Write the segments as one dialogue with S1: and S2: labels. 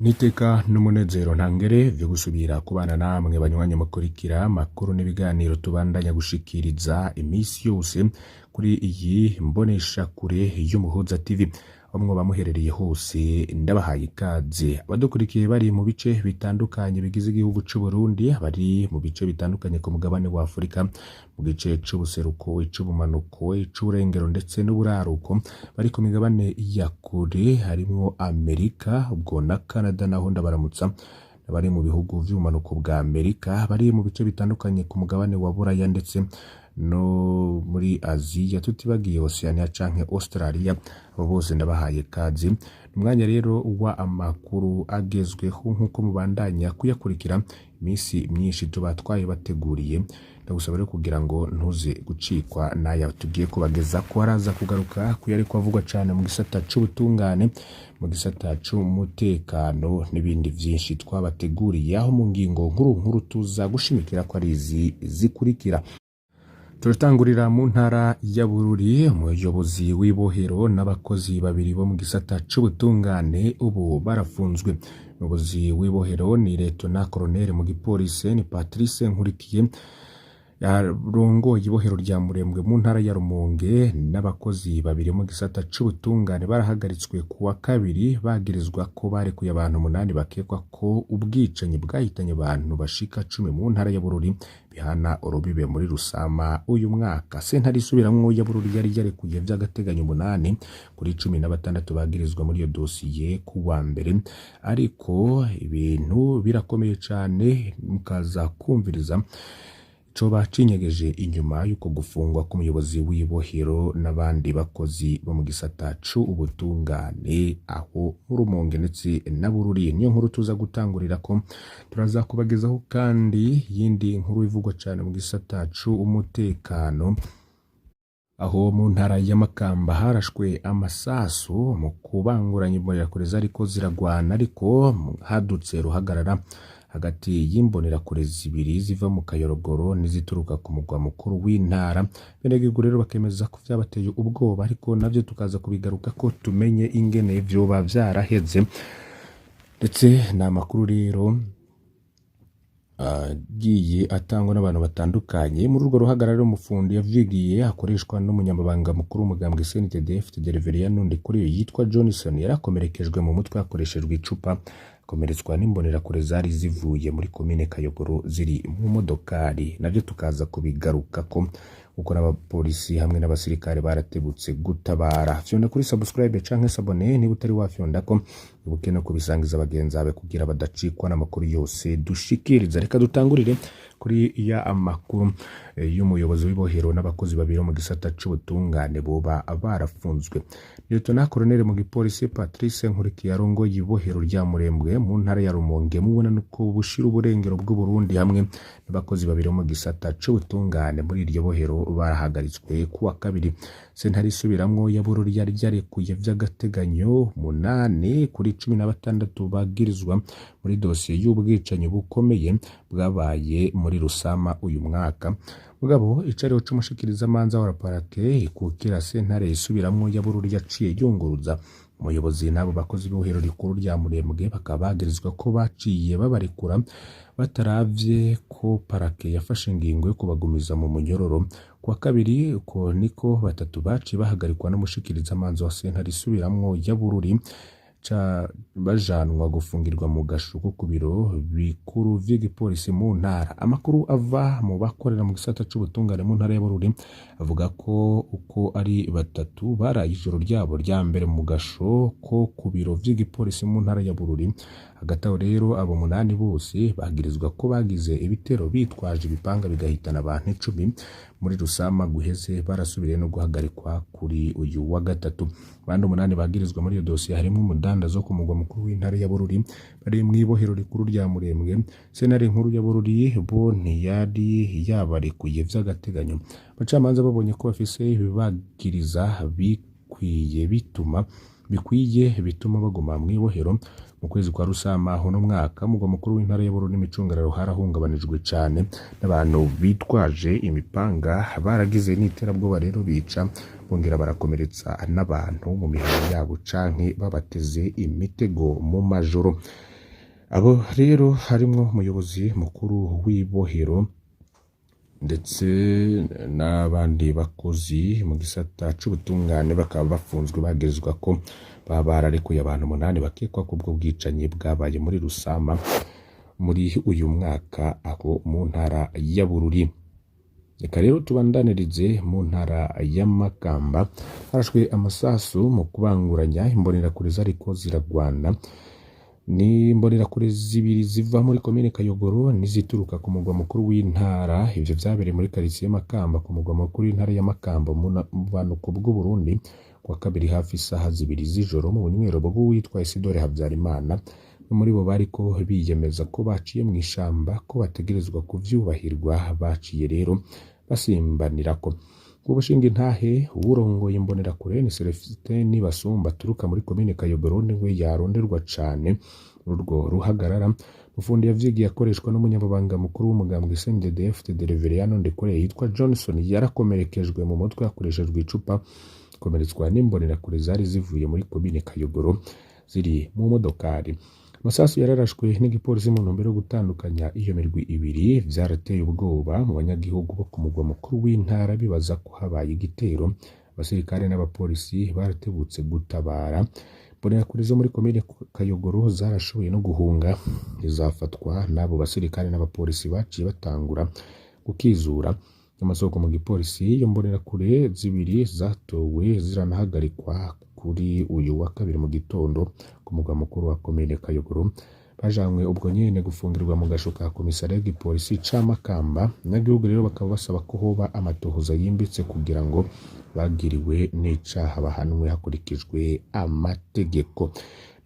S1: Niteka n'umunezero ntangere vyo gusubira kubana namwe banywanyi mukurikira makuru n'ibiganiro tubandanya gushikiriza imisi yose kuri iyi mbonesha kure y'Umuhuza TV. Bamwe bamuherereye hose ndabahaye ikaze. Abadukurikiye bari mu bice bitandukanye bigize igihugu c'u Burundi, bari mu bice bitandukanye ku mugabane wa Afrika, mu gice c'ubuseruko, c'ubumanuko, c'uburengero ndetse n'uburaruko, bari ku migabane ya kure harimwo Amerika, ubwo na Canada naho ndabaramutsa, bari mu bihugu vy'ubumanuko bwa Amerika, bari mu bice bitandukanye ku mugabane wa Buraya ndetse no muri Aziya, tutibagiye Oceania canke Australia. Abo bose ndabahaye kazi. Umwanya rero wa amakuru agezweho nkuko mubandanya kuyakurikira imisi myinshi tuba bateguriye. Ndagusaba rero kugira ngo ntuze gucikwa naya tugiye kubageza ko araza kugaruka kuyari kwavugwa cane mu gisata c'ubutungane, mu gisata c'umutekano n'ibindi vyinshi twabateguriye, aho mu ngingo nkuru tuza gushimikira ko ari izi zikurikira. Turatangurira mu ntara ya Bururi. Umuyobozi w'ibohero n'abakozi babiri bo mu gisata c'ubutungane ubu barafunzwe. Umuyobozi w'ibohero ni Lieutenant Colonel mu gipolisi ni Patrice Nkurikiye, yarongoye ibohero rya Murembwe mu ntara ya Rumonge. N'abakozi babiri mu gisata c'ubutungane barahagaritswe kuwa kabiri bagirizwa ko barekuye abantu 8 bakekwa ko ubwicanyi bwahitanye abantu bashika 10 mu ntara ya Bururi bihana urubibe muri Rusama uyu mwaka. Sentare isubiramwo ya Bururi yari yarekuye vy'agateganyo 8 kuri 16 bagirizwa muri iyo dosiye kuwa mbere, ariko ibintu birakomeye cane mukaza kumviriza coba cinyegeje inyuma yuko gufungwa k'umuyobozi w'ibohero n'abandi bakozi bo mu gisata c'ubutungane aho mu Rumonge ndetse na Bururi. Niyo nkuru tuza gutangurira ko turaza kubagezaho kandi yindi nkuru ivugwa cane mu gisata c'umutekano, aho mu ntara ya Makamba harashwe amasasu mu kubanguranya imbonerakure zariko ziragwana, ariko hadutse ruhagarara hagati y'imbonerakure zibiri ziva mu Kayorogoro n'izituruka ku mugwa mukuru w'intara. Benegihugu rero bakemeza ko vyabateye ubwoba, ariko navyo tukaza kubigaruka ko tumenye ingene vyoba vyaraheze. Ndetse na makuru rero giye atangwa n'abantu batandukanye. Muri urwo ruhagarara umufundi yavyigiye akoreshwa n'umunyamabanga mukuru w'umugambwe CNDD-FDD Reverien Ndikuriyo yitwa Johnson yarakomerekejwe mu mutwe hakoreshejwe icupa, komeretswa n'imbonerakure zari zivuye muri komine Kayogoro ziri mu modokari. Navyo tukaza kubigaruka ko uko n'abapolisi hamwe n'abasirikare baratebutse gutabara. Fyonda kuri subscribe canke sabone niba utari wafyonda ko ibuke no kubisangiza abagenzi bawe kugira badacikwa n'amakuru yose dushikiriza. Reka dutangurire kuri ya amakuru y'umuyobozi w'ibohero n'abakozi babiri mu gisata c'ubutungane boba barafunzwe. Lieutenant Colonel mu gipolisi Patrice Nkurikiye yarongoye ibohero rya Murembwe mu ntara ya Rumonge mubona nuko bushira uburengero bw'u Burundi hamwe n'abakozi babiri mu gisata c'ubutungane muri iryo bohero barahagaritswe kuwa kabiri. Sentare isubiramwo ya Bururi yari yarekuye vy'agateganyo 8 kuri 16 bagirizwa muri dosiye y'ubwicanyi bukomeye bwabaye muri Rusama uyu mwaka. Mugabo icariho c'umushikiriza manza wa parake ikukira sentare isubiramwo ya Bururi yaciye yunguruza umuyobozi n'abo bakozi b'ubuhero rikuru rya Murembwe, bakaba bagirizwa ko baciye babarekura bataravye ko parake yafashe ingingo yo kubagumiza mu munyororo. Kwa kabiri uko niko batatu baciye bahagarikwa n'umushikiriza manza wa sentare isubiramwo ya Bururi bajanwa gufungirwa mu gashuko ku biro bikuru vy'igipolisi mu ntara. Amakuru ava mu bakorera mu gisata c'ubutungane mu ntara ya Bururi avuga ko uko ari batatu baraye ijoro ryabo rya mbere mu gasho ko ku biro vy'igipolisi mu ntara ya Bururi. Hagati aho rero abo 8 bose bagirizwa ko bagize ibitero bitwaje ibipanga bigahitana abantu 10 muri Rusama guheze. Barasubiriye no guhagarikwa kuri uyu wa gatatu. Bandi 8 bagirizwa muri iyo dosiye harimo umudanda zo ku mugwa mukuru w'intara ya Bururi bari mw'ibohero rikuru rya Murembwe. Sentare nkuru ya Bururi bo ntiyari yabarekuye vy'agateganyo. Abacamanza babonye ko bafise ibibagiriza bikwiye bituma baguma mw'ibohero. Mu kwezi kwa Rusama hono mwaka mugwa mukuru w'intara ya Bururi n'imicungararo harahungabanijwe cane n'abantu bitwaje imipanga, baragize n'iterabwoba rero bica bongera barakomeretsa n'abantu mu mihana yabo canke babateze imitego mu majoro. abo rero harimwo umuyobozi mukuru w'ibohero ndetse n'abandi bakozi mu gisata c'ubutungane bakaba bafunzwe bagezwa ko baba bararekuye abantu 8 bakekwa ku bwo bwicanyi bwabaye muri Rusama muri uyu mwaka aho mu ntara ya Bururi. Reka rero tubandanirize mu ntara ya Makamba, harashwe amasasu mu kubanguranya imbonerakure zariko ziragwana. Ni imbonerakure zibiri ziva muri komine Kayogoro n'izituruka ku mugwa mukuru w'intara. Ivyo vyabereye muri quartier Makamba ku mugwa mukuru w'intara ya Makamba mu bumanuko bw'u Burundi kwa kabiri hafi isaha 2 z'ijoro mu bunywero bw'uwitwa Isidore Habyarimana. Muri bo bariko biyemeza ko baciye mu ishamba ko bategerezwa kuvyubahirwa, baciye rero basimbanirako. Ubushinga intahe urongoye imbonerakure ni Celestin Basumba turuka muri komine Kayogoro niwe yaronderwa cane urwo ruhagarara. Mufundi yavyigiye akoreshwa n'umunyamabanga mukuru w'umugambwe CNDD-FDD Reveriyano Ndekore yitwa Johnson yarakomerekejwe mu mutwe hakoreshejwe icupa, komeretswa n'imbonerakure zari zivuye muri komine Kayogoro ziri mu modokari. Amasasu yararashwe n'igipolisi mu ntumbero yo gutandukanya iyo mirwi ibiri, vyarateye ubwoba mu banyagihugu bo ku mugwa mukuru w'intara bibaza ko habaye igitero. Abasirikare n'abapolisi baratebutse gutabara. Imbonerakure zo muri komine Kayogoro zarashoboye no guhunga, izafatwa n'abo basirikare n'abapolisi baciye batangura gukizura. Amasoko mu gipolisi iyo mbonerakure zibiri zatowe ziranahagarikwa kuri uyu wa kabiri mu gitondo ku mugwa mukuru wa komine Kayogoro. Bajanywe ubwo nyene gufungirwa mu gasho ka komisariya y'igipolisi ca Makamba. Abanyagihugu rero bakaba basaba ko hoba amatohoza yimbitse kugira ngo bagiriwe n'icaha bahanwe hakurikijwe amategeko.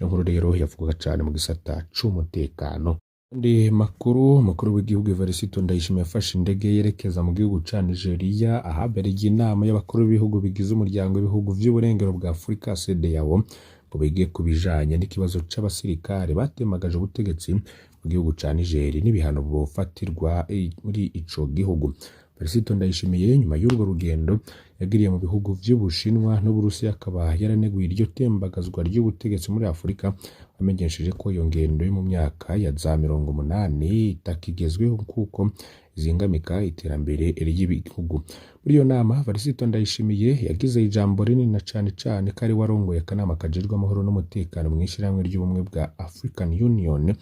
S1: Inkuru rero yavugaga cane mu gisata c'umutekano. Ndi mukuru w'igihugu Evariste Ndayishimiye yafashe indege yerekeza mu gihugu ca Nigeria ahabereye inama y'abakuru b'ibihugu bigize umuryango w'ibihugu vy'uburengero bwa Afrika CEDEAO ngo bige kubijanye n'ikibazo c'abasirikare batemagaje ubutegetsi mu gihugu ca Nigeria n'ibihano bofatirwa muri ico gihugu. Evariste Ndayishimiye nyuma y'urwo rugendo yagiriye mu bihugu vy'Ubushinwa n'Uburusiya akaba yaraneguye iryo tembagazwa ry'ubutegetsi muri Afrika, amenyesheje ko iyo ngendo yo mu myaka ya za 80 itakigezweho kuko izingamika iterambere ry'ibihugu. Muri iyo nama Evariste Ndayishimiye yagize ijambo rinini na cane kari warongoye akanama kajejwe amahoro n'umutekano mu ishiramwe ry'ubumwe bwa African Union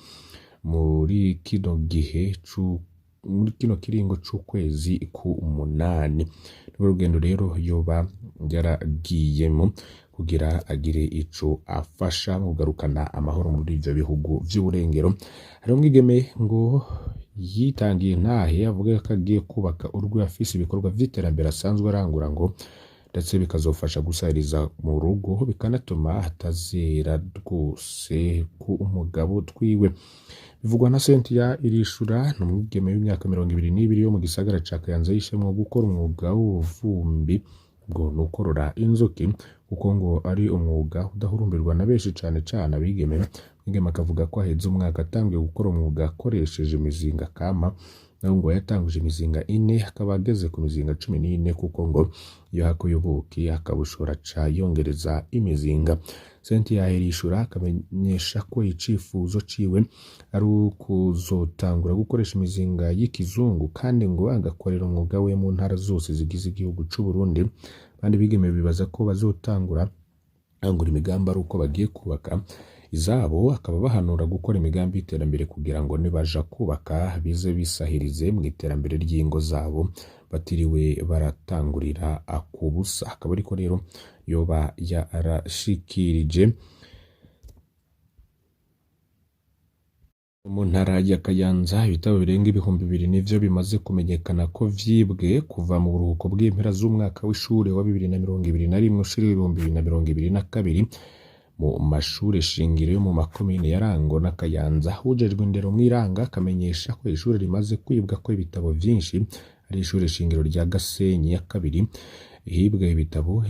S1: muri kino kiringo c'ukwezi ku-8. Urugendo rero yoba yaragiyemo kugira agire ico afasha mu kugarukana amahoro muri ivyo bihugu vy'uburengero. Hari umwigeme ngo yitangiye ntahe avuga ko agiye kubaka urwo afise ibikorwa vy'iterambere asanzwe arangura ngo ndetse bikazofasha gusahiriza mu rugo bikanatuma hatazera rwose ku umugabo twiwe. Bivugwa na Cynthia Irishura n'umwigeme w'imyaka 22 yo mu gisagara ca Kayanza yishemwe gukora umwuga w'ubuvumbi bwo nukorora inzuki kuko ngo ari umwuga udahurumbirwa na benshi cane abigeme. Mwigeme akavuga ko aheze umwaka atangiye gukora umwuga akoresheje imizinga kama, naho ngo yatanguje imizinga 4 akaba ageze ku mizinga 14 kuko ngo iyo hakuye ubuki akabushora ca yongereza imizinga. Cynthia Irishura akamenyesha ko icifuzo ciwe ari ukuzotangura gukoresha imizinga y'ikizungu kandi ngo agakorera umwuga we mu ntara zose zigize igihugu c'u Burundi. Kandi bigeme bibaza ko bazotangura angura imigambi ari uko bagiye kubaka izabo, akaba bahanura gukora imigambi y'iterambere kugira ngo nibaja kubaka bize bisahirize mu iterambere ry'ingo zabo batiriwe baratangurira akubusa. Akaba ariko rero yoba yarashikirije. Mu ntara ya Kayanza ibitabo birenga 2,000 nivyo bimaze kumenyekana ko vyibwe kuva mu buruhuko bw'impera z'umwaka w'ishure wa 2021 ushira 2022 mu mashure shingiro yo mu makomine ya Rango na Kayanza. Ujejwe indero mw'Iranga akamenyesha ko ishure rimaze kwibwa ko ibitabo vyinshi ari ishure shingiro rya Gasenyi ya kabiri. Hibwe ibitabo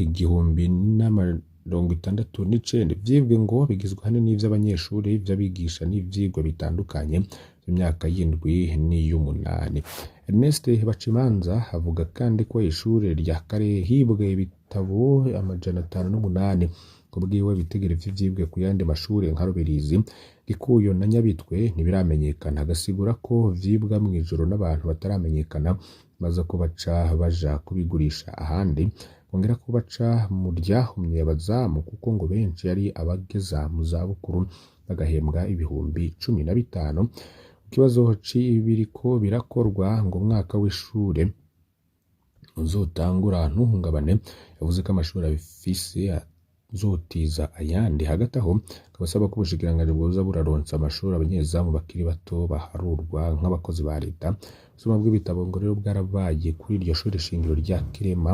S1: 1069 vyibwe ngo bigizwe hanini n'ivy'abanyeshuri, ivy'abigisha n'ivyigwa bitandukanye imyaka y'indwi n'iy'umunani. Ernest Bacimanza avuga kandi ko ishure rya Kare hibwe ibitabo 508 kubwiwe ibitigiri vy'ivyibwe ku yandi mashure nka Rubirizi, Gikuyo na Nyabitwe ntibiramenyekana, agasigura ko vyibwa mw'ijoro n'abantu bataramenyekana maze ko baca baja kubigurisha ahandi, bongera ko baca mu ryahumye abazamu kuko ngo benshi ari abageza mu zabukuru bagahembwa ibihumbi 15. Ikibazo c'ibiriko birakorwa ngo umwaka w'ishure uzotangura ntuhungabane, yavuze ko amashuri afise azotiza ayandi. Hagati aho akabasaba ko ubushikiranganji bwoza buraronsa amashuri abanyezamu bakiri bato baharurwa nk'abakozi ba leta. Ubusuma bw'ibitabo ngo rero bwarabaye kuri iryo shuri shingiro rya Kirema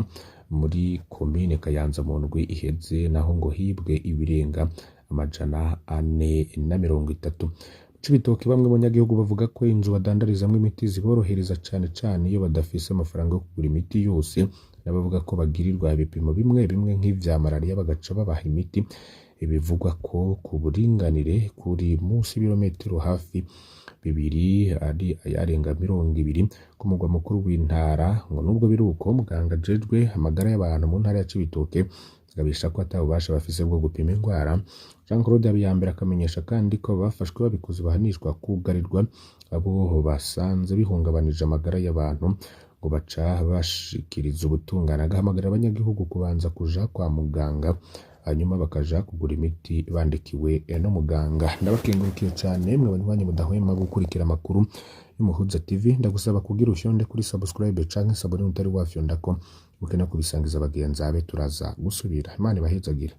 S1: muri komine Kayanza mu ndwi iheze, naho ngo hibwe ibirenga 430. Cibitoke bamwe mu banyagihugu bavuga ko inzu badandarizamwo imiti ziborohereza cane cane iyo badafise amafaranga yo kugura imiti yose, n'abavuga ko bagirirwa ibipimo bimwe bimwe nk'ivya malariya bagaca babaha imiti. Ibivugwa ko ku buringanire kuri musi ibirometero hafi 2 ari ayarenga 20 ku mugwa mukuru w'intara. Ngo nubwo biruko muganga ajejwe amagara y'abantu mu ntara ya Cibitoke agabisha ko atabubasha bafise bwo gupima indwara. Jean Claude Habiyambere akamenyesha kandi ko bafashwe babikoze bahanishwa kugarirwa abo basanze bihungabanije amagara y'abantu, ngo baca bashikiriza ubutungane. Agahamagarira abanyagihugu kubanza kuja kwa muganga hanyuma bakaja kugura imiti bandikiwe n'umuganga. Ndabakengurukiye cane mwe banywanyi mudahwema gukurikira amakuru y'Umuhuza TV. Ndagusaba kugira ushonde kuri subscribe canke sabone utari wafyondako ukena kubisangiza abagenzi abe turaza gusubira. Imana ibahezagire.